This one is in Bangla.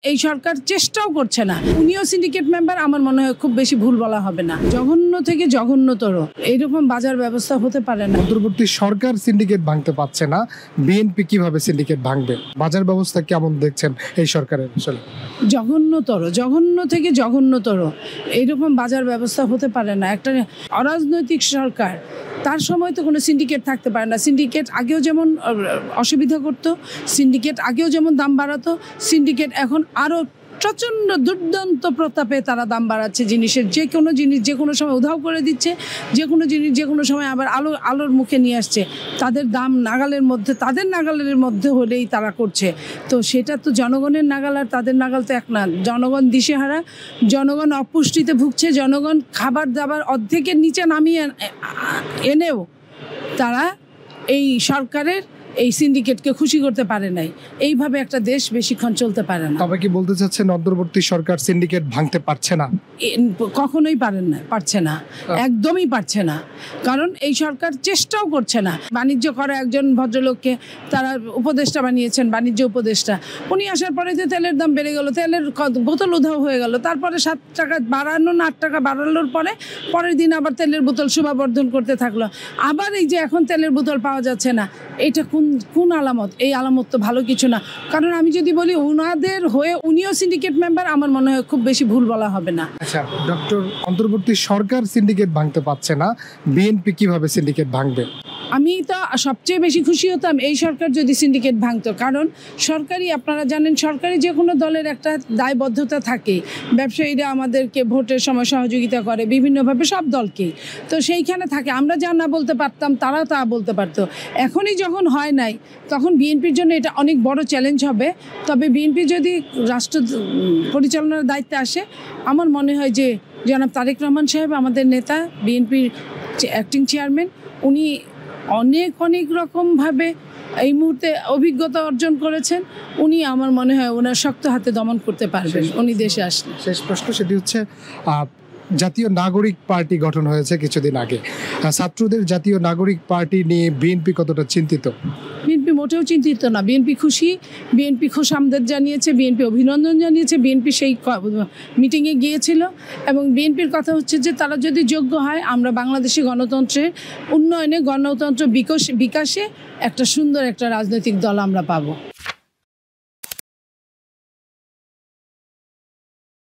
এই সরকার চেষ্টাও করছে না। উনিও সিন্ডিকেট মেম্বার, আমার মনে হয় খুব বেশি ভুল বলা হবে না। জঘন্য থেকে জঘন্যতর এইরকম বাজার ব্যবস্থা হতে পারে না। অন্তর্বর্তী সরকার সিন্ডিকেট ভাঙতে পারছে না, বিএনপি কিভাবে সিন্ডিকেট ভাঙবে? বাজার ব্যবস্থা কেমন দেখছেন এই সরকারের? আসলে জঘন্য থেকে জঘন্যতর এইরকম বাজার ব্যবস্থা হতে পারে না। একটা অরাজনৈতিক সরকার, তার সময় তো কোনো সিন্ডিকেট থাকতে পারে না। সিন্ডিকেট আগেও যেমন অসুবিধা করতো, সিন্ডিকেট আগেও যেমন দাম বাড়াতো, সিন্ডিকেট এখন আরও প্রচণ্ড দুর্দান্ত প্রতাপে তারা দাম বাড়াচ্ছে জিনিসের। যে কোনো জিনিস যে কোনো সময় উধাও করে দিচ্ছে, যে কোনো জিনিস যে কোনো সময় আবার আলোর মুখে নিয়ে আসছে। তাদের দাম তাদের নাগালের মধ্যে হলেই তারা করছে। তো সেটা তো জনগণের নাগাল আর তাদের নাগাল তো এক না। জনগণ দিশেহারা, জনগণ অপুষ্টিতে ভুগছে, জনগণ খাবার দাবার অর্ধেকের নিচে নামিয়ে এনেও তারা এই সরকারের এই সিন্ডিকেটকে খুশি করতে পারে নাই। এইভাবে একটা দেশ বেশিক্ষণ চলতে পারে না। তবে কি বলতে চাচ্ছেন অন্তর্বর্তী সরকার সিন্ডিকেট ভাঙতে পারছে না? কখনোই পারছে না, একদমই পারছে না। কারণ এই সরকার চেষ্টাও করছে না। বাণিজ্য করা একজন ভদ্রলোককে তারা উপদেষ্টা বানিয়েছেন, বাণিজ্য উপদেষ্টা। উনি আসার পরে যে তেলের দাম বেড়ে গেল, তেলের বোতল উধাও হয়ে গেল। তারপরে 7 টাকা বাড়ানো না 8 টাকা বাড়ানোর পরের দিন আবার তেলের বোতল শোভাবর্ধন করতে থাকলো। আবার এই যে এখন তেলের বোতল পাওয়া যাচ্ছে না, এটা কোন আলামত? এই আলামত তো ভালো কিছু না। কারণ আমি যদি বলি উনাদের হয়ে উনিও সিন্ডিকেট মেম্বার, আমার মনে হয় খুব বেশি ভুল বলা হবে না। আচ্ছা ডক্টর, অন্তর্বর্তী সরকার সিন্ডিকেট ভাঙতে পারছে না, বিএনপি কিভাবে সিন্ডিকেট ভাঙবে? আমি তো সবচেয়ে বেশি খুশি হতাম এই সরকার যদি সিন্ডিকেট ভাঙতো। কারণ আপনারা জানেন, সরকারি যে কোনো দলের একটা দায়বদ্ধতা থাকে। ব্যবসায়ীরা আমাদেরকে ভোটের সময় সহযোগিতা করে বিভিন্নভাবে, সব দলকেই। তো সেইখানে থাকে, আমরা যা না বলতে পারতাম তারাও তা বলতে পারতো। এখনই যখন হয় নাই, তখন বিএনপির জন্য এটা অনেক বড় চ্যালেঞ্জ হবে। তবে বিএনপি যদি রাষ্ট্র পরিচালনার দায়িত্বে আসে, আমার মনে হয় যে জনাব তারেক রহমান সাহেব, আমাদের নেতা, বিএনপির অ্যাক্টিং চেয়ারম্যান, উনি অনেক রকমভাবে এই মুহূর্তে অভিজ্ঞতা অর্জন করেছেন। উনি আমার মনে হয় ওনার শক্ত হাতে দমন করতে পারবেন উনি দেশে আসলে। শেষ প্রশ্ন, সেটি হচ্ছে জাতীয় নাগরিক পার্টি গঠন হয়েছে কিছুদিন আগে। ছাত্রদের জাতীয় নাগরিক পার্টি নিয়ে বিএনপি কতটা চিন্তিত? বিএনপি মোটেও চিন্তিত না। বিএনপি খুশি, বিএনপি আমদেদ জানিয়েছে, বিএনপি অভিনন্দন জানিয়েছে। বিএনপি সেই মিটিংয়ে গিয়েছিল এবং বিএনপির কথা হচ্ছে যে তারা যদি যোগ্য হয়, আমরা বাংলাদেশি গণতন্ত্রের উন্নয়নে, গণতন্ত্র বিকাশে একটা সুন্দর একটা রাজনৈতিক দল আমরা পাবো।